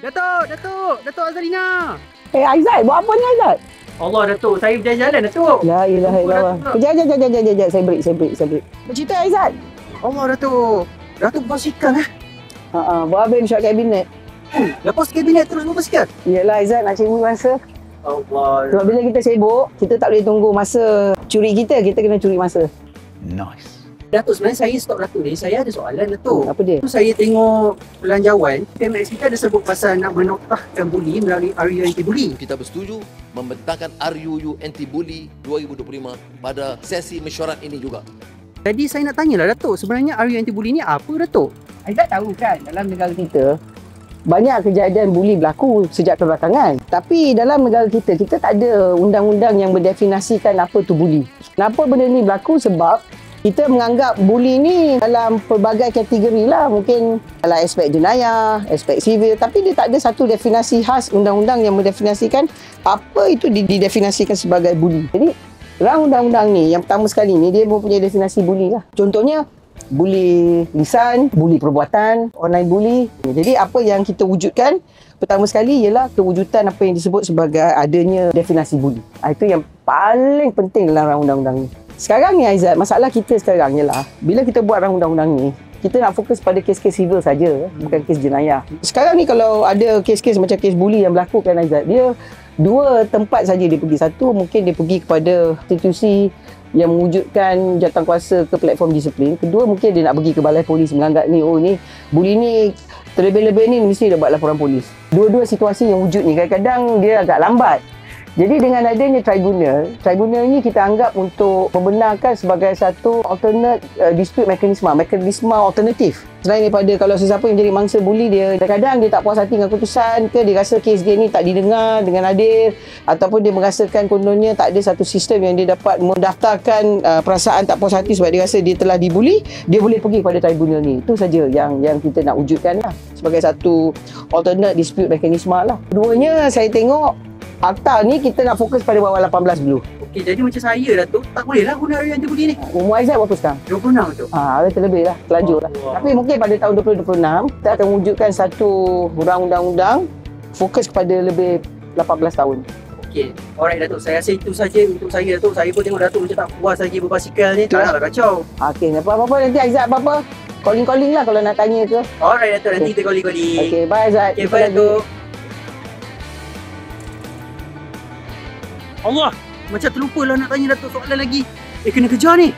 Datuk Azalina. Aizat, buat apa ni Aizat? Allah Datuk, saya berjalan-jalan Datuk. La ilaha illallah. Kejap. Saya break. Bercerita Aizat. Allah Datuk. Datuk berbasikal Buat apa shot kabinet? Lepas kabinet terus berbasikal? Yelah Aizat, nak cari masa. Allah. Sebab bila kita sibuk, kita tak boleh tunggu masa curi kita kena curi masa. Nice. Datuk, sebenarnya saya stop Datuk ni, saya ada soalan Datuk. Apa dia? Saya tengok belanjawan, PMX kita ada sebut pasal nak menoktahkan buli melalui RU Anti-Bully. Kita bersetuju membentangkan RUU Anti-Bully 2025 pada sesi mesyuarat ini juga. Jadi saya nak tanyalah Datuk, sebenarnya RU Anti-Bully ni apa Datuk? Aizat tahu kan, dalam negara kita, banyak kejadian buli berlaku sejak kebelakangan. Tapi dalam negara kita tak ada undang-undang yang mendefinisikan apa tu buli. Kenapa benda ni berlaku? Sebab kita menganggap buli ni dalam pelbagai kategori lah. Mungkin dalam aspek jenayah, aspek sivil. Tapi dia tak ada satu definisi khas undang-undang yang mendefinisikan apa itu didefinisikan sebagai buli. Jadi, dalam undang-undang ni, yang pertama sekali ni, dia mempunyai definisi buli lah. Contohnya, buli lisan, buli perbuatan, online buli. Jadi, apa yang kita wujudkan, pertama sekali ialah kewujudan apa yang disebut sebagai adanya definisi buli. Itu yang paling penting dalam undang-undang ni. Sekarang ni Aizat, masalah kita sekarang ialah bila kita buat undang-undang ni, kita nak fokus pada kes-kes sivil saja, bukan kes jenayah. Sekarang ni kalau ada kes-kes macam kes buli yang berlaku kan Aizat, dia dua tempat saja dia pergi. Satu, mungkin dia pergi kepada institusi yang mewujudkan jawatankuasa ke platform disiplin. Kedua, mungkin dia nak pergi ke balai polis menganggap ni, oh ni buli ni terlebih-lebih ni mesti dia buat laporan polis. Dua-dua situasi yang wujud ni kadang-kadang dia agak lambat. Jadi dengan adanya tribunal ni kita anggap untuk membenarkan sebagai satu alternate dispute mekanisme alternatif. Selain daripada kalau sesiapa yang jadi mangsa buli dia, kadang-kadang dia tak puas hati dengan keputusan ke dia rasa kes dia ni tak didengar dengan adil, ataupun dia merasakan kononnya tak ada satu sistem yang dia dapat mendaftarkan perasaan tak puas hati sebab dia rasa dia telah dibuli, dia boleh pergi kepada tribunal ni. Itu saja yang kita nak wujudkan lah sebagai satu alternate dispute mekanisme lah. Keduanya saya tengok akta ni kita nak fokus pada bawah 18 dulu. Okey, jadi macam saya Datuk, tak boleh lah guna RU Anti-Bully ni. Umur Aizat berapa sekarang? 26 Datuk. Terlebih lah, terlanjur lah. Tapi mungkin pada tahun 2026, kita akan wujudkan satu undang-undang fokus kepada lebih 18 tahun. Okey, alright Datuk, saya rasa itu saja untuk saya Datuk. Saya pun tengok Datuk macam tak puas lagi berbasikal ni, tak naklah kacau. Okey, apa-apa nanti Aizat apa-apa, calling-calling lah kalau nak tanya ke. Alright Datuk, nanti kita calling-calling. Okey, bye Aizat. Okey, bye Datuk. Allah, macam terlupa lah nak tanya Datuk soalan lagi. Kena kejar ni.